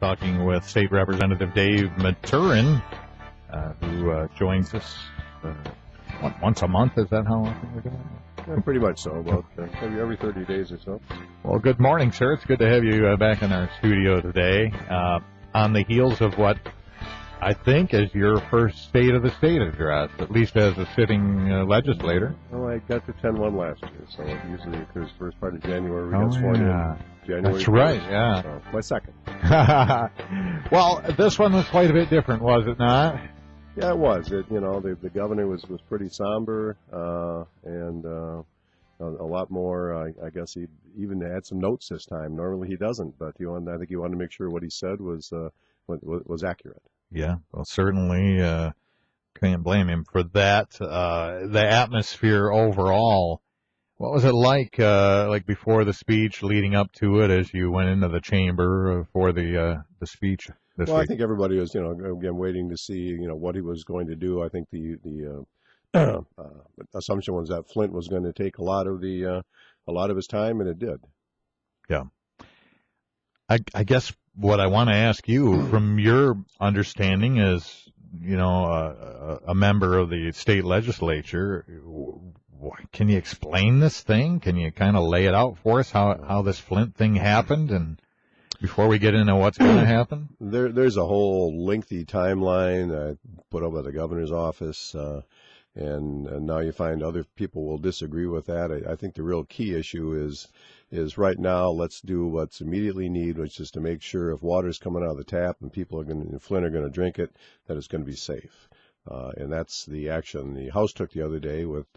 talking with State Representative Dave Maturen, who joins us once a month. Is that how often we're doing it? Yeah, pretty much so, about every 30 days or so. Well, good morning, sir. It's good to have you back in our studio today. On the heels of what I think is your first State of the State address, at least as a sitting legislator. Well, I got to 10-1 last year, so it usually occurs first part of January. We got sworn in January. That's right, 1st, yeah. So my second. Well, this one was quite a bit different, was it not? Yeah, it was. The governor was pretty somber, and a lot more. I guess he even had some notes this time. Normally he doesn't, but I think he wanted to make sure what he said was accurate. Yeah, well, certainly can't blame him for that. The atmosphere overall, what was it like before the speech, leading up to it, as you went into the chamber for the speech this week? I think everybody was, again, waiting to see, what he was going to do. I think the assumption was that Flint was going to take a lot of his time, and it did. Yeah. I guess what I want to ask you, from your understanding as, a member of the state legislature, can you explain this thing? Can you kind of lay it out for us, how this Flint thing happened, and before we get into what's going to happen? There's a whole lengthy timeline put up by the governor's office, and now you find other people will disagree with that. I think the real key issue is right now, let's do what's immediately needed, which is to make sure if water's coming out of the tap and people in Flint are going to drink it, that it's going to be safe. And that's the action the House took the other day with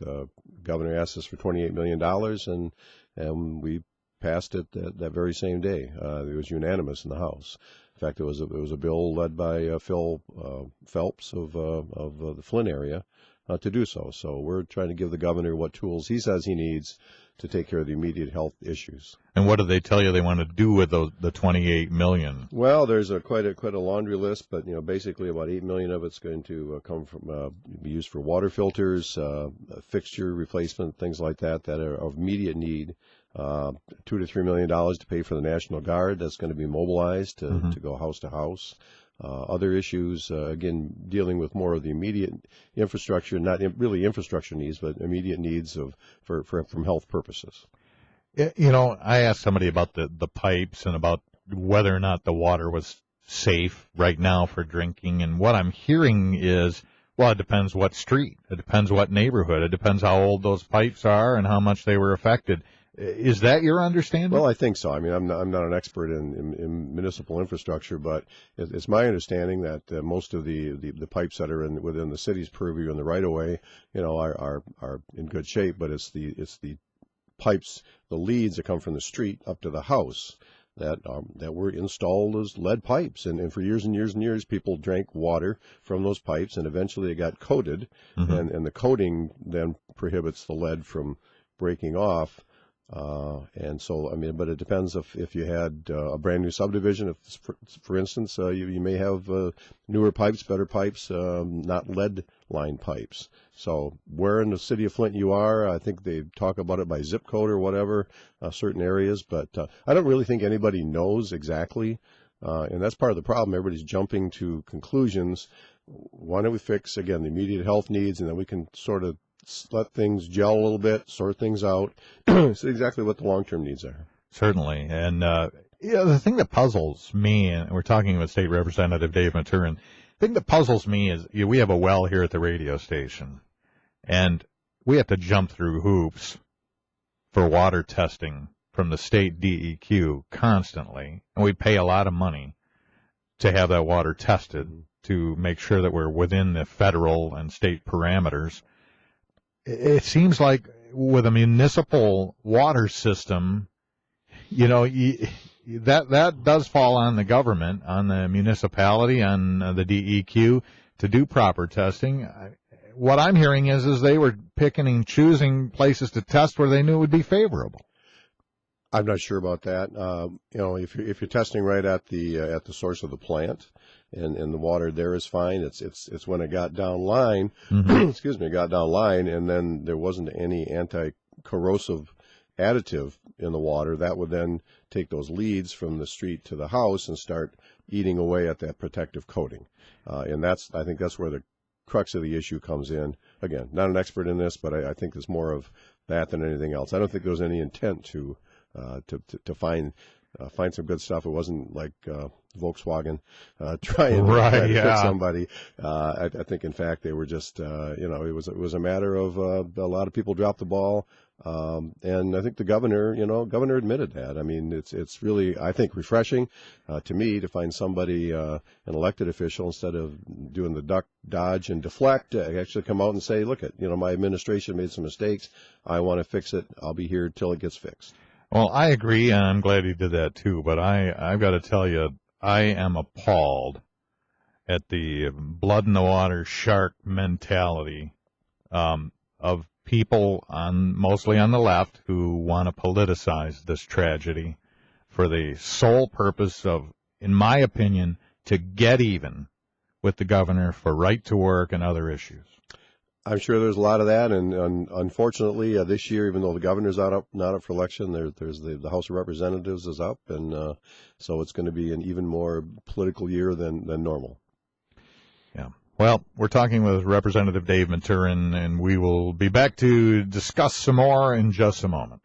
Governor asked us for $28 million, and we passed it that very same day. It was unanimous in the House. In fact, it was a bill led by Phil Phelps of the Flint area to do so. So we're trying to give the governor what tools he says he needs to take care of the immediate health issues. And what did they tell you they want to do with the $28 million? Well, there's quite a laundry list, but basically about $8 million of it's going to come from be used for water filters, fixture replacement, things like that are of immediate need. $2 to $3 million to pay for the National Guard that's going to be mobilized to go house to house. Other issues, again, dealing with more of the immediate infrastructure, not really infrastructure needs, but immediate needs from health purposes. I asked somebody about the pipes and about whether or not the water was safe right now for drinking, and what I'm hearing is, well, it depends what street, it depends what neighborhood, it depends how old those pipes are and how much they were affected. Is that your understanding? Well, I think so. I mean, I'm not an expert in municipal infrastructure, but it's my understanding that most of the pipes that are within the city's purview and the right of way, are in good shape. But it's the pipes, the leads that come from the street up to the house that were installed as lead pipes, and for years and years and years, people drank water from those pipes, and eventually it got coated, and the coating then prohibits the lead from breaking off. And so, but it depends if you had a brand new subdivision. If, for instance, you may have newer pipes, better pipes, not lead line pipes. So where in the city of Flint you are, I think they talk about it by zip code or whatever, certain areas. But I don't really think anybody knows exactly. And that's part of the problem. Everybody's jumping to conclusions. Why don't we fix, again, the immediate health needs, and then we can sort of let things gel a little bit, sort things out, see exactly what the long-term needs are. Certainly. And the thing that puzzles me, and we're talking with State Representative Dave Maturen, the thing that puzzles me is we have a well here at the radio station, and we have to jump through hoops for water testing from the state DEQ constantly, and we pay a lot of money to have that water tested to make sure that we're within the federal and state parameters. It seems like with a municipal water system, that does fall on the government, on the municipality, on the DEQ to do proper testing. What I'm hearing is they were picking and choosing places to test where they knew would be favorable. I'm not sure about that. If you're testing right at the source of the plant, and the water there is fine. It's when it got down line, got down line, and then there wasn't any anti-corrosive additive in the water that would then take those leads from the street to the house and start eating away at that protective coating. And I think that's where the crux of the issue comes in. Again, not an expert in this, but I think it's more of that than anything else. I don't think there was any intent to find some good stuff. It wasn't like Volkswagen trying to hit somebody. I think, in fact, they were just, it was a matter of a lot of people dropped the ball. And I think the governor admitted that. I mean, it's really, I think, refreshing to me to find somebody, an elected official, instead of doing the duck, dodge, and deflect, actually come out and say, look, my administration made some mistakes. I want to fix it. I'll be here till it gets fixed. Well, I agree, and I'm glad he did that too. But I've got to tell you, I am appalled at the blood in the water shark mentality of people mostly on the left who want to politicize this tragedy for the sole purpose of, in my opinion, to get even with the governor for right to work and other issues. I'm sure there's a lot of that, and unfortunately, this year, even though the governor's not up for election, there's the House of Representatives is up, and so it's going to be an even more political year than normal. Yeah. Well, we're talking with Representative Dave Maturen, and we will be back to discuss some more in just a moment.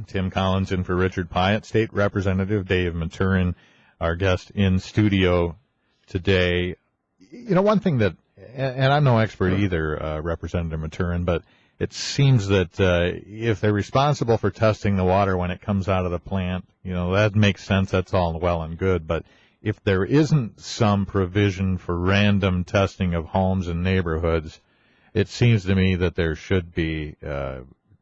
Tim Collins in for Richard Piet. State Representative Dave Maturen, our guest in studio today. One thing that, and I'm no expert either, Representative Maturen, but it seems that if they're responsible for testing the water when it comes out of the plant, that makes sense. That's all well and good. But if there isn't some provision for random testing of homes and neighborhoods, it seems to me that there should be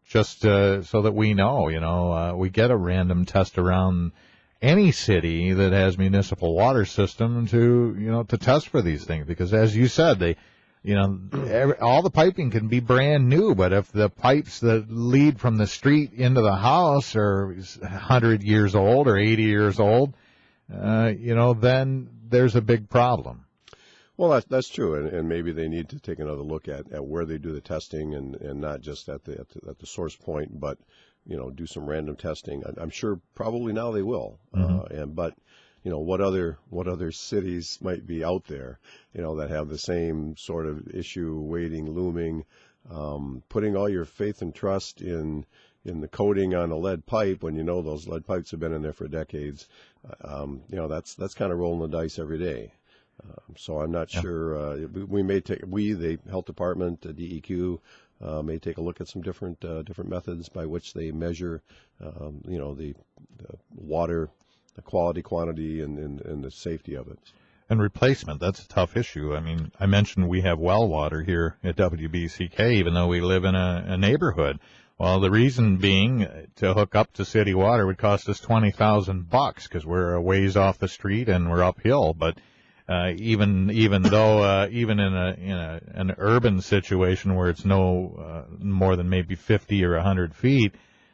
just so that we know, we get a random test around any city that has municipal water system to test for these things, because as you said, all the piping can be brand new, but if the pipes that lead from the street into the house are 100 years old or 80 years old, then there's a big problem. Well, that's true, and maybe they need to take another look at where they do the testing, and not just at the source point, but do some random testing. I'm sure probably now they will. But what other cities might be out there, that have the same sort of issue looming, putting all your faith and trust in the coating on a lead pipe when those lead pipes have been in there for decades. That's kind of rolling the dice every day. So I'm not sure. The health department, DEQ, may take a look at some different methods by which they measure, the water, the quality, quantity, and the safety of it. And replacement, that's a tough issue. I mean, I mentioned we have well water here at WBCK, even though we live in a neighborhood. Well, the reason being, to hook up to city water would cost us $20,000 because we're a ways off the street and we're uphill. But even though even in an urban situation where it's no more than maybe 50 or 100 feet,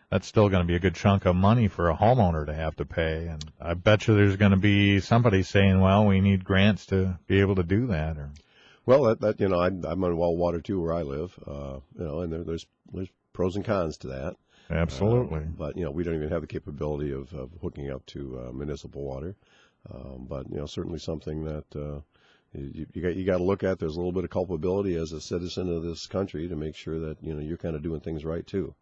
that's still going to be a good chunk of money for a homeowner to have to pay. And I bet you there's going to be somebody saying, well, we need grants to be able to do that. Well, I'm on well water too where I live, and there's pros and cons to that. Absolutely. But we don't even have the capability of hooking up to municipal water. But certainly something that you got to look at. There's a little bit of culpability as a citizen of this country to make sure that you're kind of doing things right too.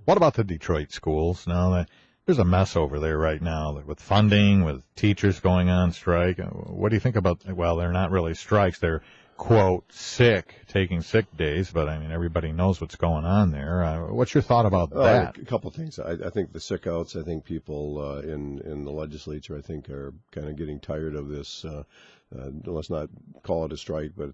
What about the Detroit schools? Now, there's a mess over there right now with funding, with teachers going on strike. What do you think about? Well, they're not really strikes. They're, quote, taking sick days, but I mean, everybody knows what's going on there. What's your thought about that? A couple of things. I think the sick outs, I think people in the legislature, I think, are kind of getting tired of this. Let's not call it a strike, but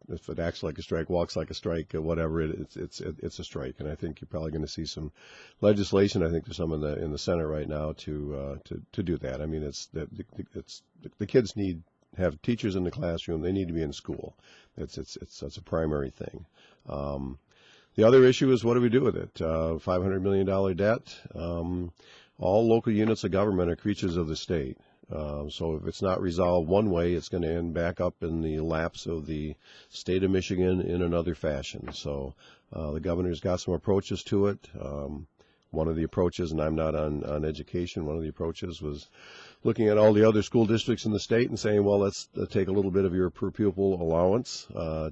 if it acts like a strike, walks like a strike, whatever, it's a strike. And I think you're probably going to see some legislation. I think there's some in the Senate right now to do that. I mean, the kids have teachers in the classroom. They need to be in school. That's a primary thing. The other issue is, what do we do with it? $500 million debt. All local units of government are creatures of the state. So if it's not resolved one way, it's going to end back up in the laps of the state of Michigan in another fashion. So the governor's got some approaches to it. One of the approaches, and I'm not on education, one of the approaches was looking at all the other school districts in the state and saying, well, let's take a little bit of your per pupil allowance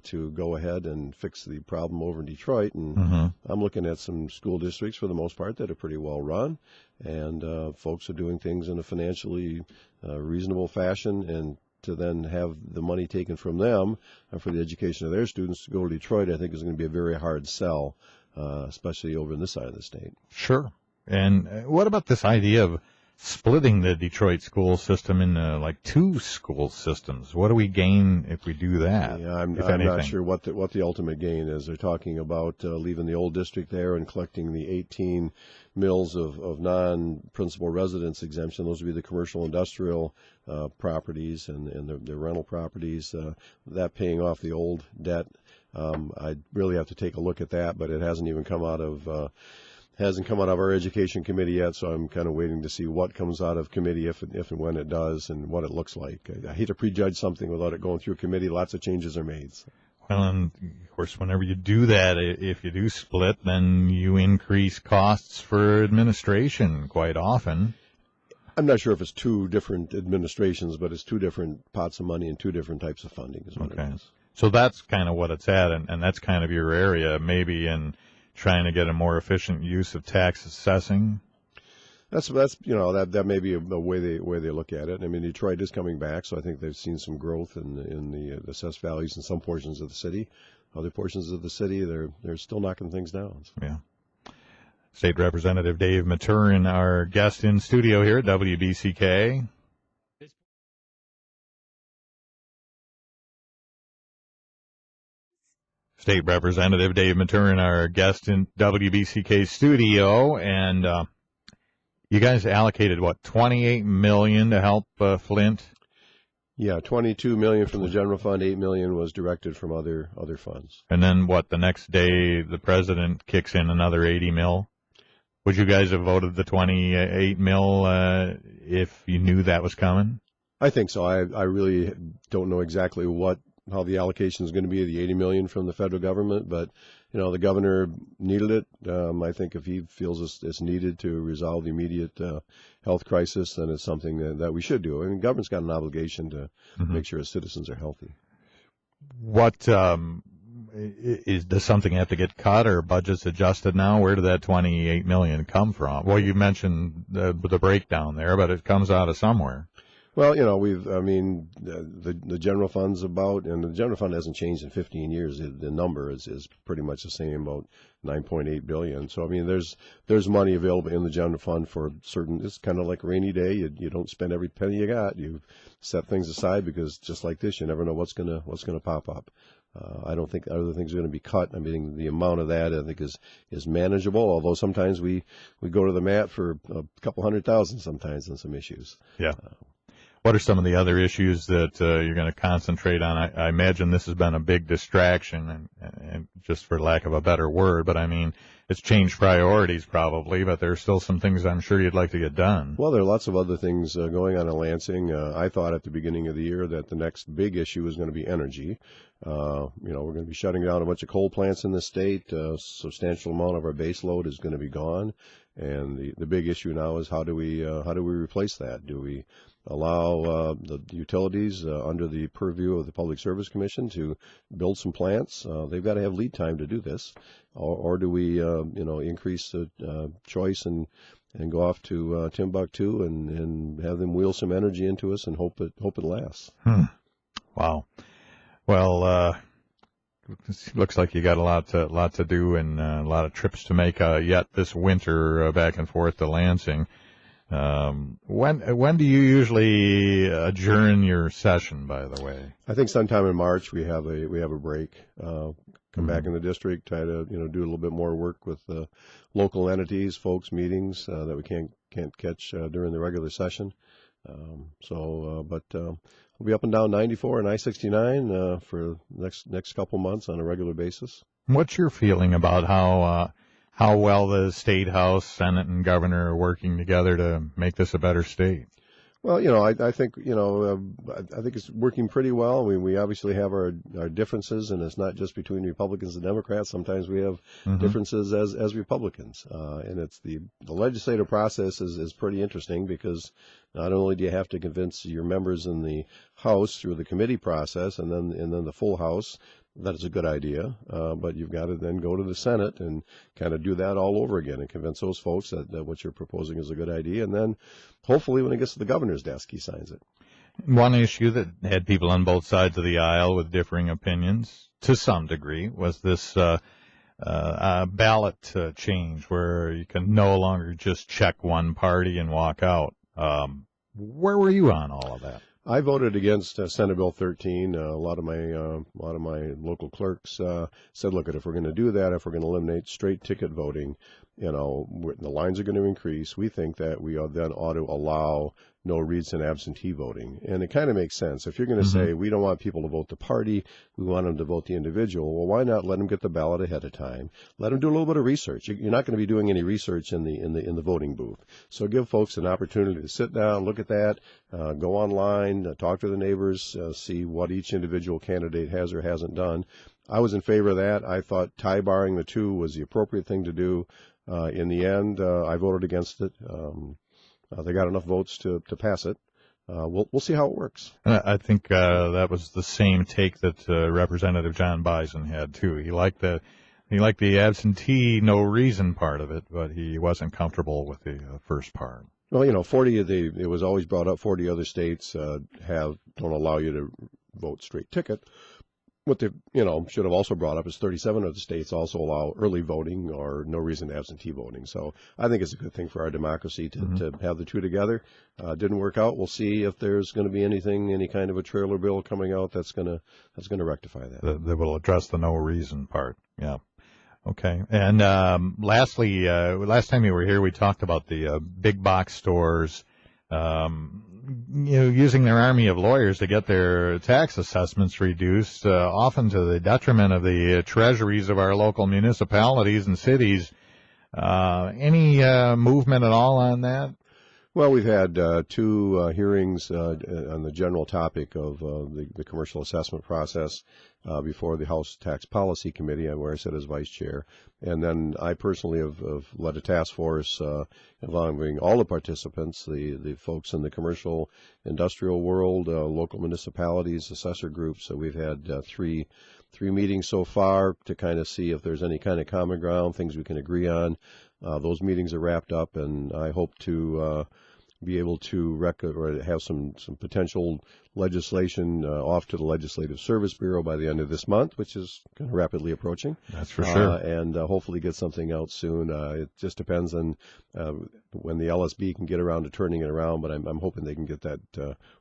to go ahead and fix the problem over in Detroit. And I'm looking at some school districts, for the most part, that are pretty well run, and folks are doing things in a financially reasonable fashion, and to then have the money taken from them for the education of their students to go to Detroit, I think is going to be a very hard sell, especially over in this side of the state. Sure. And what about this idea of splitting the Detroit school system into like two school systems? What do we gain if we do that? Yeah, I'm not sure what the ultimate gain is. They're talking about leaving the old district there and collecting the 18 mills of non-principal residence exemption. Those would be the commercial industrial properties and the rental properties, that paying off the old debt. I'd really have to take a look at that, but it hasn't even come out of our education committee yet, so I'm kind of waiting to see what comes out of committee if and when it does and what it looks like. I hate to prejudge something without it going through committee. Lots of changes are made. So. Well, and of course, whenever you do that, if you do split, then you increase costs for administration quite often. I'm not sure if it's two different administrations, but it's two different pots of money and two different types of funding is what it is. So that's kind of what it's at, and that's kind of your area, maybe in trying to get a more efficient use of tax assessing. That may be a way they look at it. I mean, Detroit is coming back, so I think they've seen some growth in the assessed values in some portions of the city. Other portions of the city, they're still knocking things down. So. Yeah. State Representative Dave Maturen, our guest in studio here at WBCK. State Representative Dave Maturen, our guest in WBCK studio, and you guys allocated what, $28 million to help Flint? Yeah, $22 million from the general fund, $8 million was directed from other funds. And then what? The next day, the president kicks in another $80 million. Would you guys have voted the $28 million if you knew that was coming? I think so. I really don't know exactly how the allocation is going to be, the $80 million from the federal government, but the governor needed it. I think if he feels it's needed to resolve the immediate health crisis, then it's something that we should do. I mean, the government's got an obligation to make sure its citizens are healthy. What does something have to get cut or budgets adjusted now? Where did that $28 million come from? Well, you mentioned the breakdown there, but it comes out of somewhere. Well, the general fund's and the general fund hasn't changed in 15 years. The number is pretty much the same, about $9.8 billion. So, I mean, there's money available in the general fund for certain. It's kind of like a rainy day. You don't spend every penny you got. You set things aside because just like this, you never know what's gonna pop up. I don't think other things are going to be cut. I mean, the amount of that I think is manageable. Although sometimes we go to the mat for a couple $100,000 sometimes on some issues. Yeah. What are some of the other issues that you're going to concentrate on? I imagine this has been a big distraction, and just for lack of a better word, but I mean, it's changed priorities probably, but there's still some things I'm sure you'd like to get done. Well, there are lots of other things going on in Lansing. I thought at the beginning of the year that the next big issue was going to be energy. We're going to be shutting down a bunch of coal plants in the state. A substantial amount of our base load is going to be gone. And the big issue now is how do we replace that? Do we allow the utilities under the purview of the Public Service Commission to build some plants? They've got to have lead time to do this, or do we increase the choice and go off to Timbuktu and have them wheel some energy into us and hope it lasts? Wow. Well, looks like you got a lot to do and a lot of trips to make yet this winter back and forth to Lansing. When do you usually adjourn your session, by the way? I think sometime in March we have a break. Come back in the district, try to do a little bit more work with local entities, folks, meetings that we can't catch during the regular session. But we'll be up and down 94 and I-69 for next couple months on a regular basis. What's your feeling about how well the State House, Senate, and Governor are working together to make this a better state? Well, I think, I think it's working pretty well. We obviously have our differences, and it's not just between Republicans and Democrats. Sometimes we have differences as Republicans. And it's the legislative process is pretty interesting because not only do you have to convince your members in the House through the committee process and then the full House that it's a good idea, but you've got to then go to the Senate and kind of do that all over again and convince those folks that what you're proposing is a good idea. And then hopefully when it gets to the governor's desk, he signs it. One issue that had people on both sides of the aisle with differing opinions, to some degree, was this ballot change where you can no longer just check one party and walk out. Where were you on all of that? I voted against Senate Bill 13. A lot of my local clerks said, look, if we're going to do that, if we're going to eliminate straight ticket voting, the lines are going to increase. We think that we then ought to allow no reads and absentee voting. And it kind of makes sense. If you're going to say we don't want people to vote the party, we want them to vote the individual, well, why not let them get the ballot ahead of time? Let them do a little bit of research. You're not going to be doing any research in the voting booth. So give folks an opportunity to sit down, look at that, go online, talk to the neighbors, see what each individual candidate has or hasn't done. I was in favor of that. I thought tie barring the two was the appropriate thing to do. In the end, I voted against it. They got enough votes to pass it. We'll see how it works. I think that was the same take that Representative John Bison had too. He liked the absentee no reason part of it, but he wasn't comfortable with the first part. Well, it was always brought up. 40 other states don't allow you to vote straight ticket. What they, should have also brought up is 37 of the states also allow early voting or no reason absentee voting. So I think it's a good thing for our democracy to have the two together. Didn't work out. We'll see if there's going to be any kind of a trailer bill coming out that's going to rectify that. That will address the no reason part. Yeah. Okay. And lastly, last time you were here, we talked about the big box stores. Using their army of lawyers to get their tax assessments reduced, often to the detriment of the treasuries of our local municipalities and cities. Any movement at all on that? Well, we've had two hearings on the general topic of the commercial assessment process before the House Tax Policy Committee, where I sit as vice chair. And then I personally have led a task force involving all the participants, the folks in the commercial industrial world, local municipalities, assessor groups. So we've had three meetings so far to kind of see if there's any kind of common ground, things we can agree on. Those meetings are wrapped up, and I hope to be able to have some potential legislation off to the Legislative Service Bureau by the end of this month, which is kind of rapidly approaching. That's for sure. And hopefully get something out soon. It just depends on when the LSB can get around to turning it around, but I'm hoping they can get that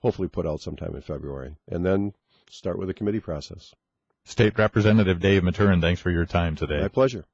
hopefully put out sometime in February, and then start with the committee process. State Representative Dave Maturen, thanks for your time today. My pleasure.